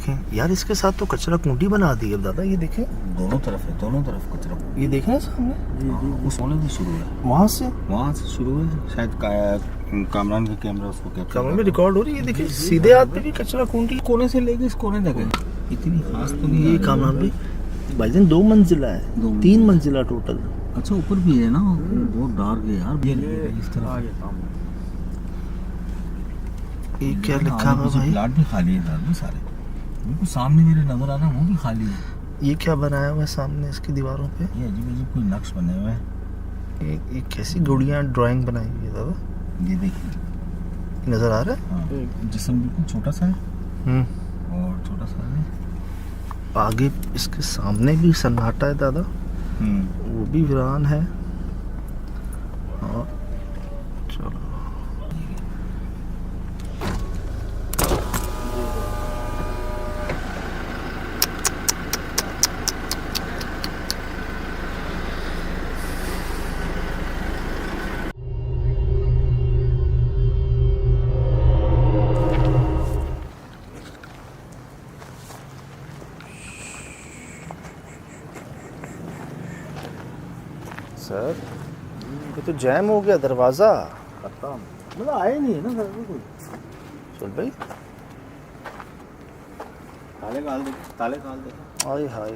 देखें यार, इसके साथ तो कचरा कुंडी बना दी है दादा। ये देखें, दोनों तरफ है, दोनों तरफ कचरा। ये देखें ना सामने, उस होने से शुरू है, वहाँ से शुरू है। शायद कामरान का कैमरा उसको कैप्चर कमरे में रिकॉर्ड हो रही है। ये देखिए सीधे हाथ पे भी कचरा कुंडी, कोने से लेके इस कोने तक है। इतनी खास तो नहीं ये है कामरान भी भाईजान 2 मंजिला है, 3 मंजिला टोटल। अच्छा ऊपर भी है ना, बहुत डार्क है यार। ये इस तरह ये क्या लिखा हुआ भाई? प्लाट भी खाली है ना सारे, बिल्कुल सामने मेरे नजर आ रहा है, वो भी खाली है। ये क्या बनाया हुआ है सामने इसकी दीवारों पे? ये अजीब अजीब कोई नक्श बने हुए हैं। एक कैसी गुड़िया ड्राइंग बनाई हुई है दादा, ये देखिए नजर आ रहा है। हाँ, जिस्म बिल्कुल छोटा सा है और छोटा सा है। आगे इसके सामने भी सन्नाटा है दादा, वो भी वीरान है। और चलो सर, ये तो जैम हो गया दरवाजा। मतलब आए नहीं है ना घर में कोई। चल भाई, ताले काल दे। हाय हाय,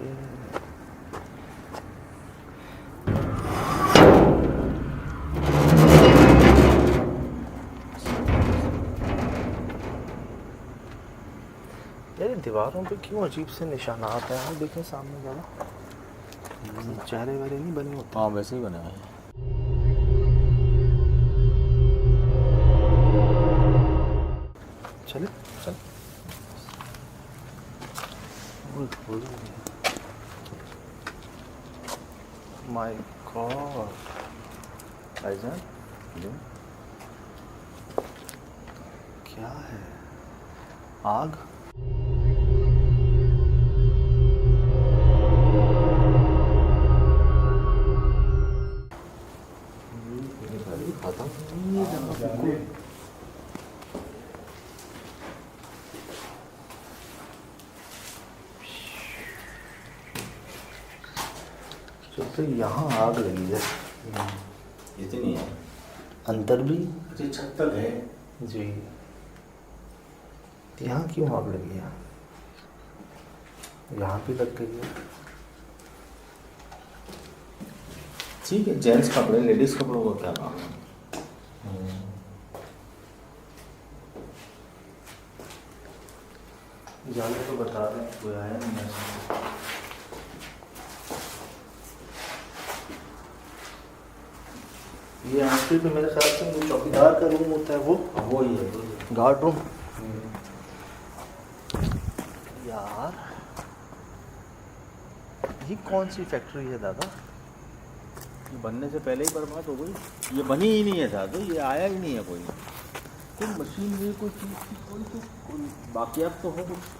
यार दीवारों पे क्यों अजीब से निशानात हैं? आप देखें सामने जरा, चेहरे वेहरे नहीं बने होते। हाँ वैसे ही बने हुए हैं। चले चल। माय गॉड भाईजान, क्या है? आग? तो यहाँ आग लगी है, इतनी है, अंदर भी छत तक है जी। यहाँ क्यों आग लगी है? यहाँ भी लग गई है। ठीक है, जेंट्स कपड़े, लेडीज कपड़ों का क्या काम है? जाने तो बता दें, कोई आया नहीं है। ये आंटी पे मेरे ख्याल से वो चौकीदार का रूम होता है, वो ही है, गार्ड रूम। यार ये कौन सी फैक्ट्री है दादा? ये बनने से पहले ही बर्बाद हो गई। ये बनी ही नहीं है साधु, ये आया ही नहीं है कोई मशीन भी, कोई चीज़ की कोई बाकियात तो हो कुछ।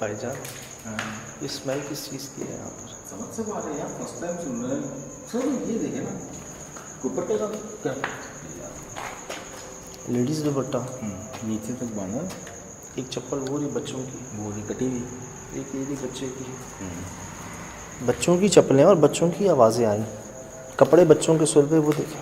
भाईजान, ये स्मेल किस चीज़ की है यहाँ पर? समझ से बात है यार, फर्स्ट टाइम सुन रहे हैं सर। ये देखे ना दुपट्टे का क्या, लेडीज़ दुपट्टा नीचे तक बांधा, एक चप्पल वो रही बच्चों की, वो भी कटी हुई, एक ये रही बच्चे की। बच्चों की चप्पलें और बच्चों की आवाज़ें आई, कपड़े बच्चों के सुर पे, वो देखें।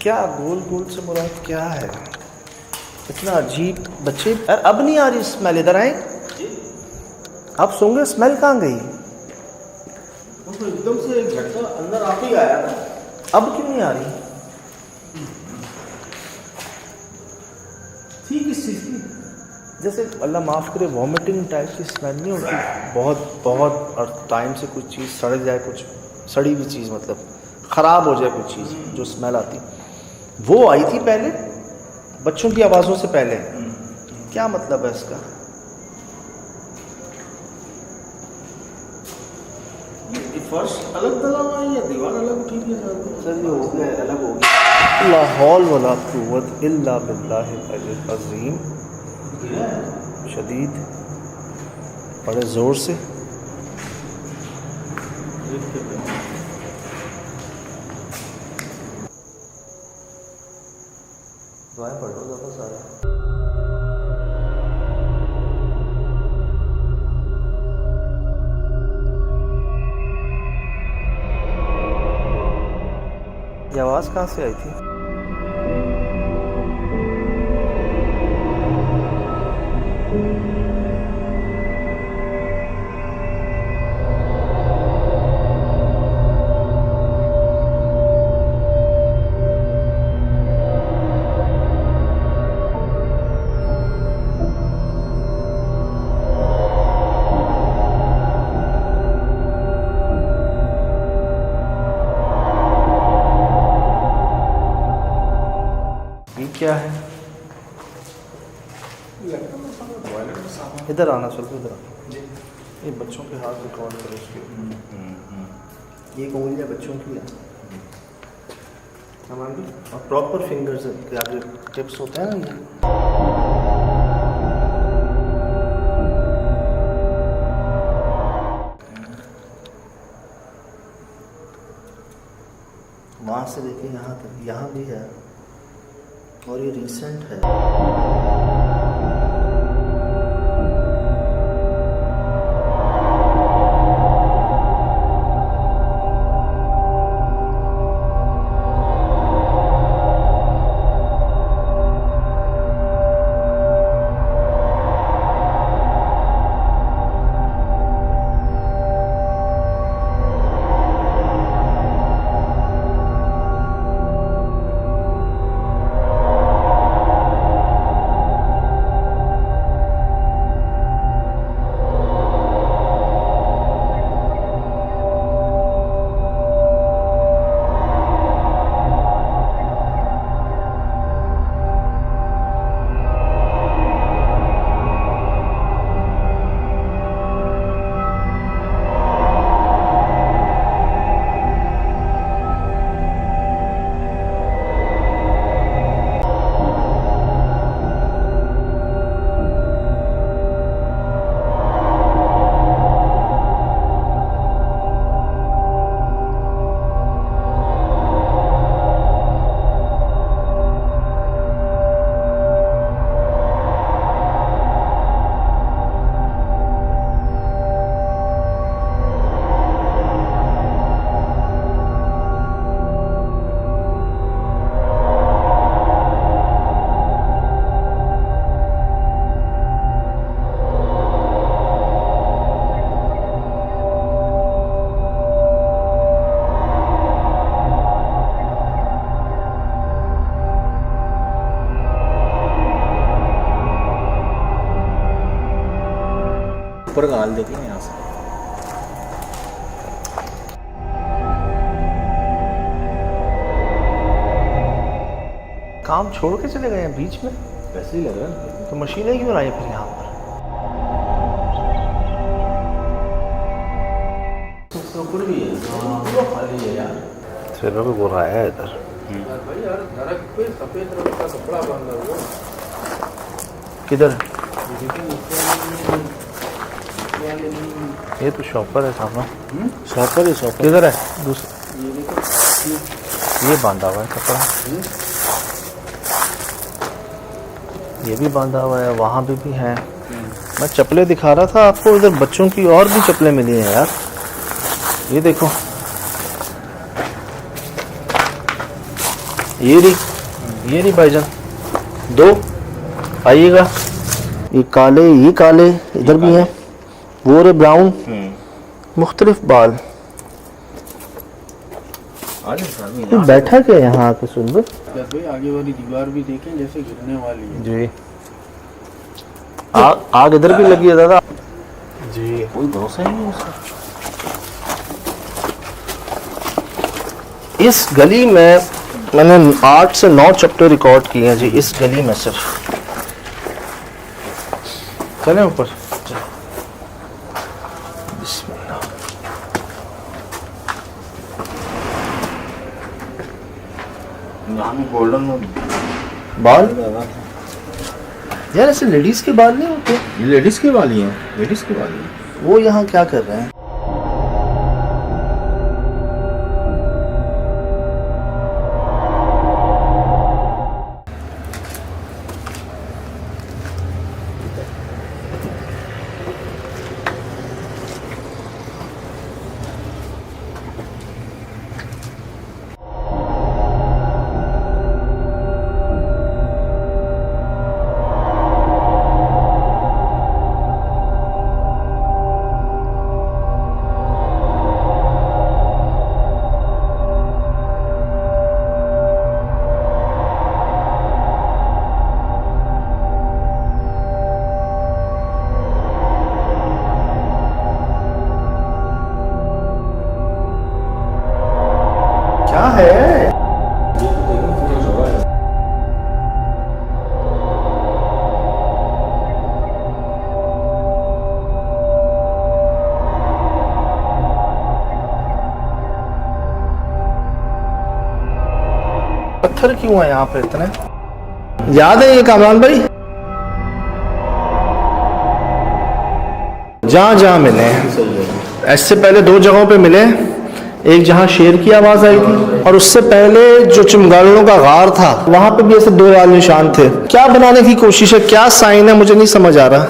क्या गोल गोल से मुराद क्या है? इतना अजीब बच्चे। यार अब नहीं आ रही स्मेल, इधर आए। अब सूंघे, स्मेल कहाँ गई? तो एकदम से एक झटका अंदर आप ही आया ना। अब क्यों नहीं आ रही? ठीक इस चीज़ की जैसे अल्लाह माफ़ करे वॉमिटिंग टाइप की स्मेल नहीं होती, बहुत बहुत और टाइम से कुछ चीज़ सड़ जाए, कुछ सड़ी हुई चीज़ मतलब ख़राब हो जाए कुछ चीज़, जो स्मेल आती वो आई थी पहले बच्चों की आवाज़ों से पहले। क्या मतलब है इसका? ये फर्श अलग डला हुआ है या दीवार अलग उठी हुई है? सर ये हो गया, अलग हो गया। ला हौल वला कुव्वत इल्ला बिल्लाहिल अज़ीम। शदीद, बड़े ज़ोर से। दुआएं पढ़ो ज़्यादा सारा। ये आवाज़ कहाँ से आई थी? ये क्या है? इधर आना, चलो इधर आना। ये बच्चों के हाथ रिकॉर्ड करो उसके। ये एक उंगलियाँ बच्चों की है हमारी, और प्रॉपर फिंगर्स के आगे टिप्स होते हैं ना ये। वहाँ से लेके यहाँ तक, यहाँ भी है और ये रिसेंट है। ऊपर का हाल देखिए यहाँ से। काम छोड़ के चले गए हैं बीच में, वैसे ही लग रहा है। तो मशीनें क्यों लाई फिर यहाँ पर? ऊपर भी है, पूरा खाली है यार। सिरों पे बुरा है इधर। भाई यार नरक पे सफेद रंग का कपड़ा बांधा हुआ। किधर? ये तो शॉपर है सामने। शॉपर है, शॉपर किधर है? दूसरा ये देखो, ये बांधा हुआ है कपड़ा, ये भी बांधा हुआ है, वहाँ भी है। मैं चप्पलें दिखा रहा था आपको, इधर बच्चों की और भी चप्पलें मिली हैं यार। ये देखो, ये रही भाईजान 2 आइएगा। ये काले इधर भी हैं, वो रे ब्राउन, मुख्तलिफ बाल। तो बैठा क्या यहाँ आके सुन लो। आगे वाली दीवार भी देखें जैसे गिरने वाली है जी। आग इधर भी लगी है दादा जी। कोई भरोसा ही नहीं उसका। इस गली में मैंने 8 से 9 चैप्टर रिकॉर्ड किए हैं जी, इस गली में सिर्फ। चलें ऊपर। बिस्मिल्लाह। गोल्डन बाल यार ऐसे लेडीज के बाल नहीं होते? ये लेडीज के वाली हैं, लेडीज के वाली हैं। वो यहाँ क्या कर रहे हैं? क्या है? पत्थर क्यों है यहाँ पे इतने? याद है ये कामरान भाई? जहाँ मिले ऐसे पहले 2 जगहों पे मिले। एक जहाँ शेर की आवाज आई थी और उससे पहले जो चिमगाड़ियों का गार था वहां पे भी ऐसे 2 लाल निशान थे। क्या बनाने की कोशिश है, क्या साइन है, मुझे नहीं समझ आ रहा।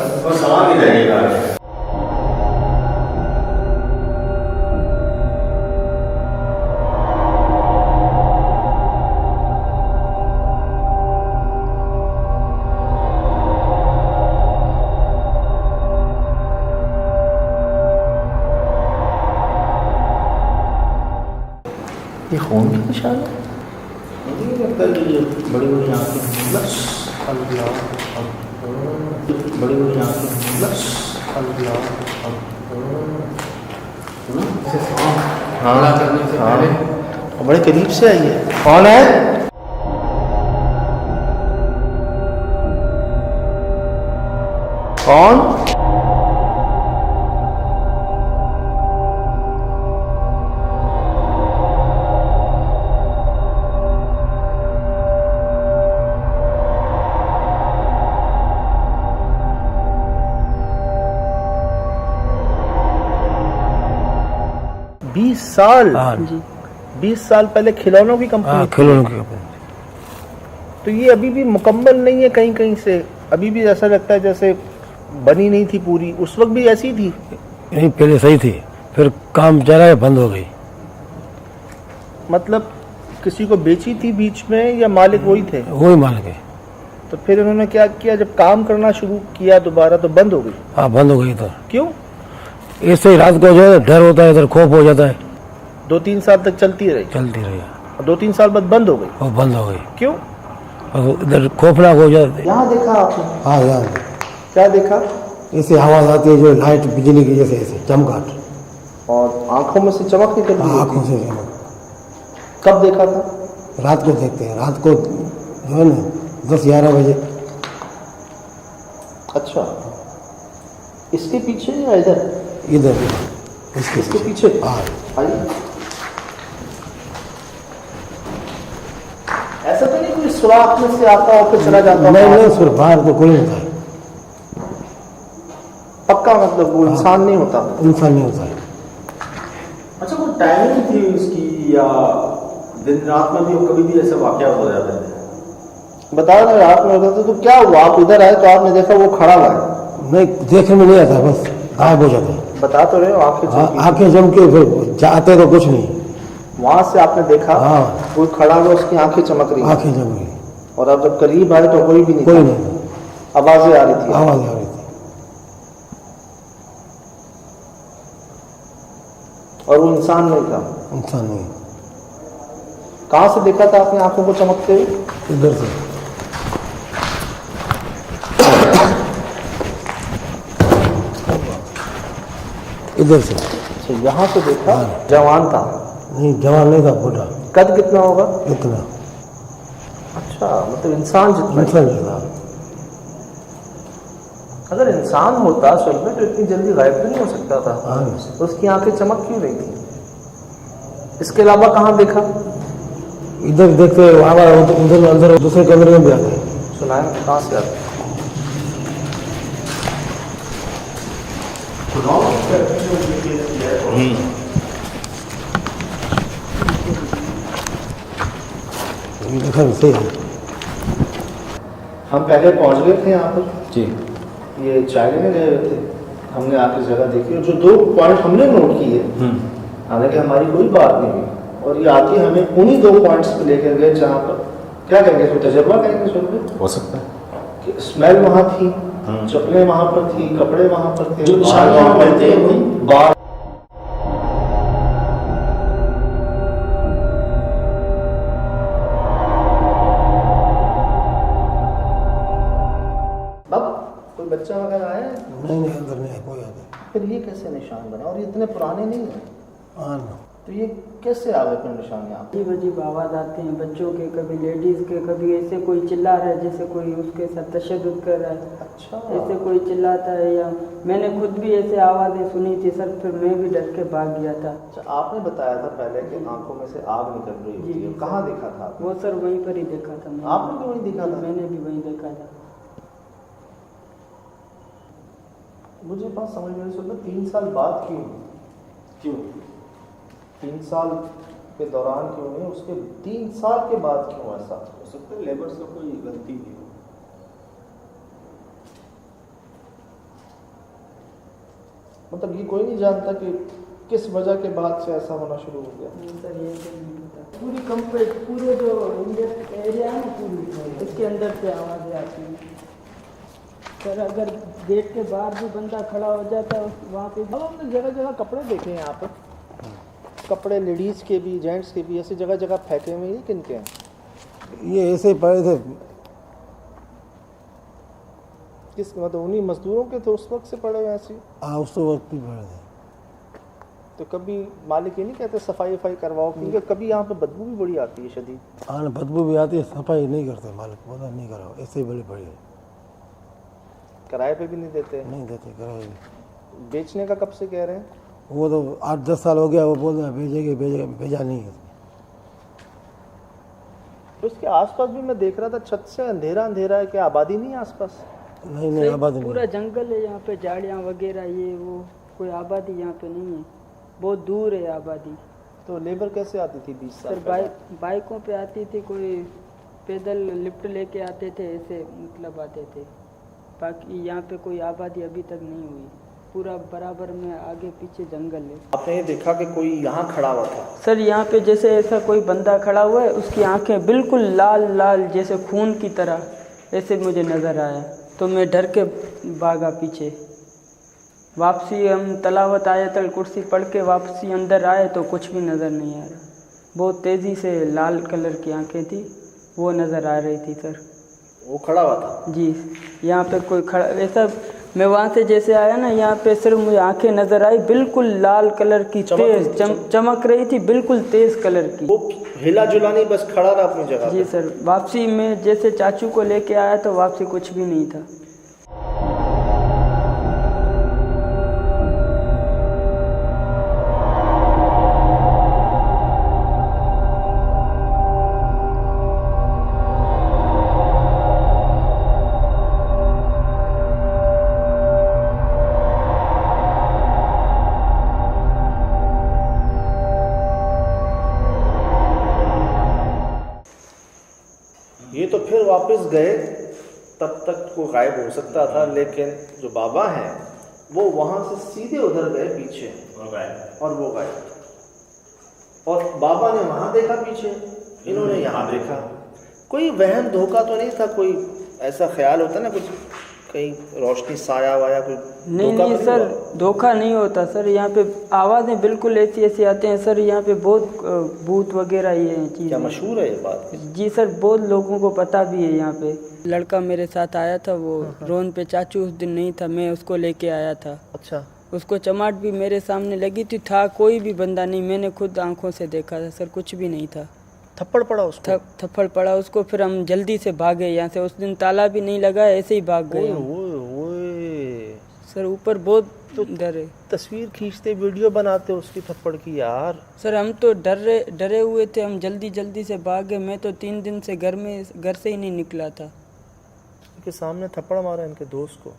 ये खून की निशान है? मुझे लगता है कि ये बड़ी बड़ी आँखें, बड़ी बड़ी आँखें, हाँ बड़े करीब से आई है। कौन है? कौन? साल हाँ 20 साल पहले खिलौनों की कंपनी। खिलौनों की कंपनी। तो ये अभी भी मुकम्मल नहीं है, कहीं कहीं से अभी भी ऐसा लगता है जैसे बनी नहीं थी पूरी। उस वक्त भी ऐसी थी? नहीं, पहले सही थी, फिर काम चला है, बंद हो गई। मतलब किसी को बेची थी बीच में या मालिक वही थे? वही मालिक है। तो फिर उन्होंने क्या किया, जब काम करना शुरू किया दोबारा तो बंद हो गई? हाँ बंद हो गई। तो क्यों? इससे ही रात को जो है डर होता है, इधर खौफ हो जाता है। 2-3 साल तक चलती रही? चलती रही और 2-3 साल बाद बंद हो गई? और बंद हो गई। क्यों? और इधर खौफनाक हो जाते। यहाँ देखा आपने? हाँ यार। क्या देखा? इससे आवाज आती है जो लाइट बिजली की जैसे ऐसे चमकाट। और आंखों में से चमक निकल रही आंखों थी? से चमक। कब देखा था? रात को देखते हैं, रात को जो है ना 10-11 बजे। अच्छा, इसके पीछे या इधर? इधर इसके पीछे? हाँ। आइए। ऐसा तो नहीं कोई सुराख में से आता हो फिर चला जाता? नहीं, सिर्फ बाहर तो कोई नहीं था। पक्का मतलब वो इंसान नहीं होता? इंसान नहीं होता है। अच्छा, कोई टाइमिंग थी उसकी या दिन रात में भी कभी भी ऐसे वाकया हो जाते हैं? बता रहे रात में होता था। तो क्या हुआ, आप इधर आए तो आपने देखा वो खड़ा हुआ है? नहीं, देखने में नहीं आता, बस गायब हो जाता है। बता तो रहे हो, आंखें आंखें जम के फिर जाते तो कुछ नहीं। वहां से आपने देखा हाँ। कोई खड़ा हुआ, उसकी आंखें चमक रही हैं। आंखें जम गई, और अब जब करीब आए तो कोई भी नहीं कोई था। नहीं, आवाजें आ रही थी। आवाज आ रही थी। और वो इंसान नहीं था। इंसान नहीं, कहाँ से देखा था आपने आंखों को चमकते हुए? इधर से। इधर से। अच्छा, यहाँ से देखा। हाँ। जवान था? नहीं, जवान नहीं था, बूढ़ा। कद कितना होगा? इतना अच्छा, मतलब इंसान जितना ही। इंसान जैसा। अगर इंसान होता असल में तो इतनी जल्दी गायब तो नहीं हो सकता था। हाँ, तो उसकी आंखें चमक क्यों रही थी? इसके अलावा कहाँ देखा? इधर देखते उधर अंदर दूसरे कमरे में भी आ गए। सुनाए कहाँ से आते? ये देखा भी सही है। हम पहले पहुंच गए थे यहाँ पर, जी। ये चाय लेने गए हुए थे, हमने आके जगह देखी और जो 2 पॉइंट हमने नोट किए, हालांकि हमारी कोई बात नहीं हुई, और ये आके हमें उन्हीं 2 पॉइंट्स पे लेकर गए जहाँ पर क्या कहेंगे, इसको तजर्बा कहेंगे सुन में। हो सकता है कि स्मेल वहाँ थी, चप्पलें वहाँ पर थी, कपड़े वहाँ पर थे, जो निशान वहाँ पर थे, बाल कोई बच्चा वगैरह आया है? नहीं, अंदर नहीं है कोई आता। फिर ये कैसे निशान बना? और ये इतने पुराने नहीं है, हाँ ना। तो ये कैसे आ गए फिर निशान यहाँ पे? अजीब अजीब आवाज़ आते हैं बच्चों के, कभी लेडीज़ के, कभी ऐसे कोई चिल्ला रहा है जैसे कोई उसके साथ तशद्दुद कर रहा है। अच्छा, ऐसे कोई चिल्लाता है, या मैंने खुद भी ऐसे आवाज़ें सुनी थी सर, फिर मैं भी डर के भाग गया था। अच्छा, आपने बताया था पहले कि आंखों में से आग निकल रही होती है, जी। कहाँ देखा था आपने? वो सर वहीं पर ही देखा था मैंने। आपने भी वहीं देखा था? मैंने भी वहीं देखा था। मुझे बात समझ में नहीं सुनता, 3 साल बाद क्यों? 3 साल के दौरान क्यों नहीं, उसके 3 साल के बाद क्यों ऐसा? हो सकता है लेबर से कोई गलती नहीं हो। मतलब ये कोई नहीं जानता कि किस वजह के बाद से ऐसा होना शुरू हो गया? नहीं सर, ये तो नहीं पता। पूरी कंप्लीट पूरे जो इंडियन एरिया है ना, पूरी इसके अंदर से आवाज़ें आती हैं सर। अगर गेट के बाहर भी बंदा खड़ा हो जाता है वहाँ पे। अब हमने जगह जगह कपड़े देखे हैं यहाँ पर, कपड़े लेडीज़ के भी जेंट्स के भी ऐसी जगह जगह फेंके हुए हैं। किन के हैं? ये ऐसे ही पड़े थे। किस मतलब उन्हीं मजदूरों के थे उस वक्त से पड़े हुए ऐसे? हाँ, उस वक्त भी पड़े थे। तो कभी मालिक ये नहीं कहते सफाई वफाई करवाओ, क्योंकि कभी यहाँ पे बदबू भी बड़ी आती है शदीद। हाँ ना, बदबू भी आती है, सफाई नहीं करते मालिक, बोला नहीं कराओ, ऐसे ही बड़ी पड़ी है। किराए पे भी नहीं देते? नहीं देते किराए। बेचने का कब से कह रहे हैं? वो तो 8-10 साल हो गया, वो बोल रहे हैं भेजेंगे, भेजा नहीं है। तो इसके आसपास भी मैं देख रहा था छत से अंधेरा अंधेरा है, क्या आबादी नहीं है आसपास? नहीं, आबादी नहीं। पूरा जंगल है यहाँ पे, झाड़ियाँ वगैरह, ये वो, कोई आबादी यहाँ पे नहीं है, बहुत दूर है आबादी। तो लेबर कैसे आती थी 20 साल सर बाइकों पे आती थी, कोई पैदल लिफ्ट लेके आते थे, ऐसे मतलब आते थे। बाकी यहाँ पे कोई आबादी अभी तक नहीं हुई, पूरा बराबर में आगे पीछे जंगल है। आपने ये देखा कि कोई यहाँ खड़ा हुआ था? सर यहाँ पे जैसे ऐसा कोई बंदा खड़ा हुआ है, उसकी आंखें बिल्कुल लाल लाल जैसे खून की तरह ऐसे मुझे नज़र आया, तो मैं डर के भागा पीछे। वापसी हम तलावत आयतल कुर्सी पढ़ के वापसी अंदर आए तो कुछ भी नज़र नहीं आ रहा। बहुत तेज़ी से लाल कलर की आंखें थी, वो नज़र आ रही थी सर। वो खड़ा हुआ था? जी, यहाँ पे कोई खड़ा ऐसा, मैं वहाँ से जैसे आया ना, यहाँ पे सिर्फ मुझे आंखें नज़र आई बिल्कुल लाल कलर की, तेज़ चमक रही थी, बिल्कुल तेज़ कलर की। वो हिला जुला नहीं, बस खड़ा रहा अपनी जगह? जी सर, वापसी में जैसे चाचू को लेके आया तो वापसी कुछ भी नहीं था। ये तो फिर वापस गए, तब तक वो गायब हो सकता था, लेकिन जो बाबा हैं वो वहाँ से सीधे उधर गए पीछे, और वो गायब। और बाबा ने वहाँ देखा पीछे, इन्होंने यहाँ देखा। कोई वहम धोखा तो नहीं था? कोई ऐसा ख्याल होता ना कुछ, कहीं रोशनी साया वाया कोई नहीं धोखा नहीं तो सर, हुआ? धोखा नहीं होता सर। यहाँ पे आवाज़ें बिल्कुल ऐसी ऐसी आते हैं सर। यहाँ पे बहुत भूत वगैरह ये क्या चीज़ मशहूर है ये बात? जी सर, बहुत लोगों को पता भी है। यहाँ पे लड़का मेरे साथ आया था, वो रोन पे चाचू उस दिन नहीं था, मैं उसको लेके आया था। अच्छा, उसको चमाट भी मेरे सामने लगी थी, था कोई भी बंदा नहीं, मैंने खुद आंखों से देखा था सर, कुछ भी नहीं था। थप्पड़ पड़ा उसको? थप्पड़ पड़ा उसको, फिर हम जल्दी से भागे यहाँ से। उस दिन ताला भी नहीं लगा, ऐसे ही भाग गए हम। ओए सर ऊपर बहुत डर है। तस्वीर खींचते वीडियो बनाते उसकी थप्पड़ की यार। सर हम तो डरे हुए थे, हम जल्दी जल्दी से भागे। मैं तो 3 दिन से घर से ही नहीं निकला था। इनके सामने थप्पड़ मारा इनके दोस्त को।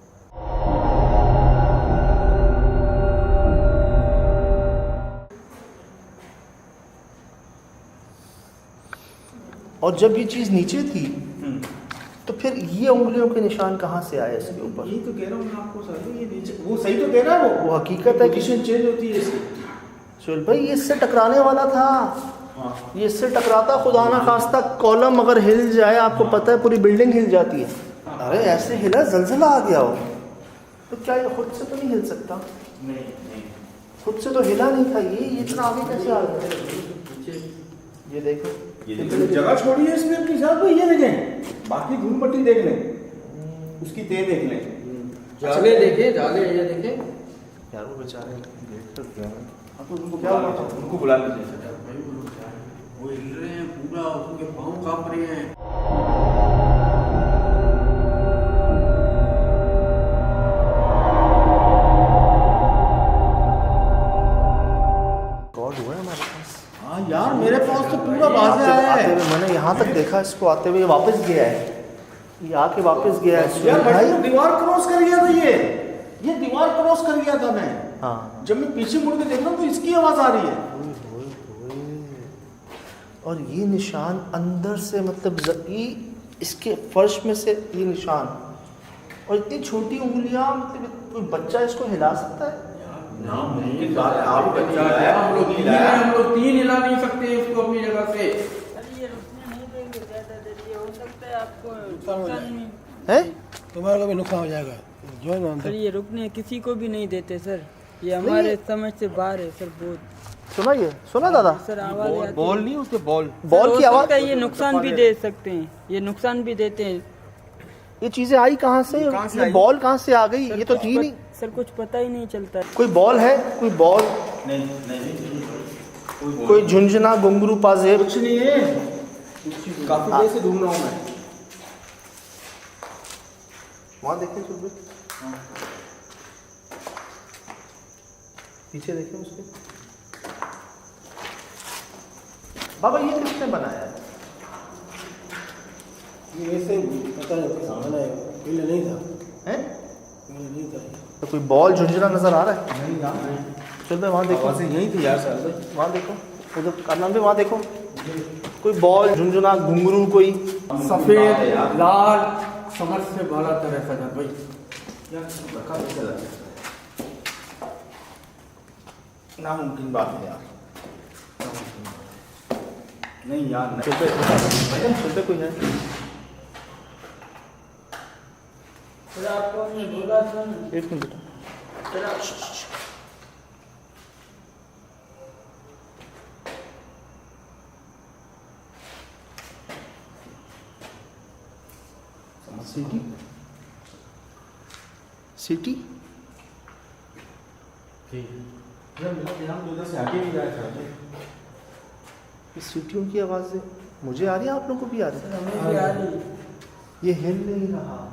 और जब ये चीज नीचे थी तो फिर ये उंगलियों के निशान कहाँ से आए इसके ऊपर? ये तो कह रहा हूँ मैं आपको सर, ये नीचे वो सही तो कह रहा है, वो हकीकत है कि पोजीशन चेंज होती है इसकी। सुहेल भाई ये इससे टकराने वाला था। हाँ। ये इससे टकराता, खुदा ना खास्ता कॉलम अगर हिल जाए, आपको पता है पूरी बिल्डिंग हिल जाती है। अरे ऐसे हिला, जलजला आ गया हो तो क्या ये खुद से तो नहीं हिल सकता? नहीं खुद से तो हिला नहीं था ये इतना आगे कैसे आ गया? ये देखो, ये जगह छोड़ी है इसमें अपनी साहब भाई, ये देखें, बाकी धूल मट्टी देख लें, उसकी तेज देख लें, जाले देखे, जाले ये देखे यार वो बेचारे देख सकते हैं। हाँ तो उनको क्या हुआ, उनको बुला लीजिए। वो हिल रहे हैं पूरा, उनके पाँव कांप रहे हैं। गॉड हुआ है हमारे पास। हाँ यार मेरे पास तो पूरा वाज़ेह आया आते है हुए मैंने यहाँ तक देखा इसको आते हुए, वापस गया है, ये आके वापस गया है। यार सुहेल भाई, मैं तो दीवार क्रॉस कर गया था, ये दीवार क्रॉस कर गया था मैं। हाँ, जब मैं पीछे मुड़ के देख रहा हूँ तो इसकी आवाज़ आ रही है। और ये निशान अंदर से, मतलब ये इसके फर्श में से ये निशान, और इतनी छोटी उंगलियां, मतलब कोई बच्चा इसको हिला सकता है? मुमकिन बात है, आप बच्चा है, हम लोग तीन हैं, हम लोग 3 हिला नहीं सकते इसको अपनी जगह से। ये रुकने नहीं देंगे ज़्यादा देर, ये हो सकता है आपको नुकसान नहीं। है तुम्हारा को भी नुकसान हो जाएगा जो ना सर ये रुकने किसी को भी नहीं देते सर, ये हमारे समझ से बाहर है सर बहुत। सुना, ये सुना दादा? सर आवाज़ आती है। बॉल नहीं उसके बॉल बॉल की हो आवाज, सकता है ये नुकसान भी दे सकते हैं, ये नुकसान भी देते हैं। ये चीजें आई कहाँ से? कहाँ से ये आई? बॉल कहाँ से आ गई? ये तो थी नहीं। सर कुछ पता ही नहीं चलता। कोई बॉल है? कोई बॉल, नहीं कोई झुंझुना, घुंघरू, पाजेब? कुछ नहीं है, काफी देर से ढूंढ रहा हूँ मैं। वहाँ देखें सुबह, पीछे देखें उसके। बाबा ये किसने बनाया है? ये ऐसे पता नहीं सामने है, पहले नहीं था, हैं? पहले नहीं था। तो कोई बॉल झुंझुना नजर आ रहा है? नहीं यार, चल भाई वहाँ देखो, आवाज़ें यही थी यार सर। वहाँ देखो, उधर करना भी, वहाँ देखो, कोई बॉल, झुंझुना, घुंघरू, कोई सफेद लाल समझ से बाला तरह सजा भाई। नामुमकिन बात है यार, नहीं यार नहीं। चलते कोई है? सर आपको हमने बोला था ना। एक मिनट बेटा, सर आप सिटी, सिटी हम उधर से आगे नहीं जाए थे। इस सीटियों की आवाज़ें मुझे आ रही है, आप लोगों को भी आ रही है? हमें भी आ रही है। ये हिल नहीं रहा,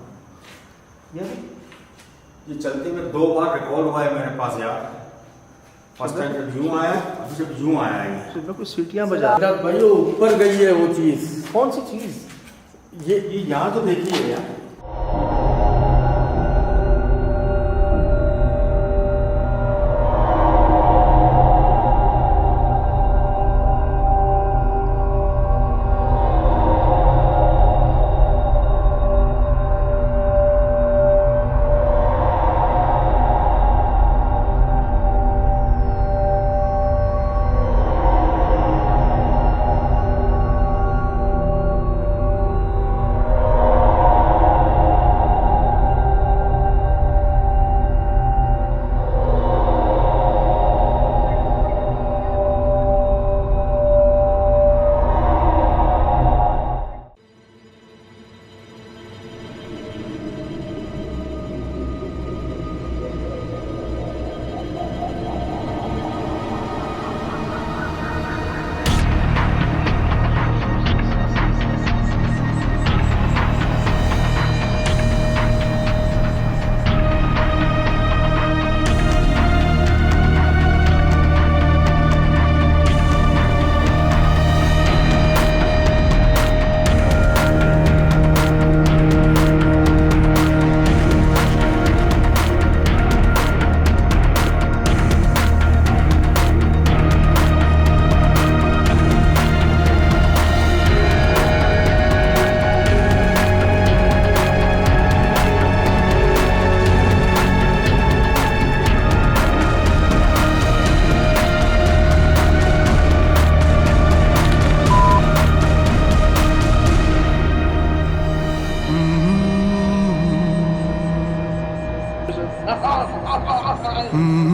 ये चलते हुए 2 बार रिकॉर्ड हुआ है मेरे पास यार। फर्स्ट टाइम जब यूं आया, अभी जब यूं आया है। सुबह कुछ सीटियाँ बजा। भाई वो ऊपर गई है वो चीज, कौन सी चीज़? ये यहाँ तो देखिए यार, Mm-hmm.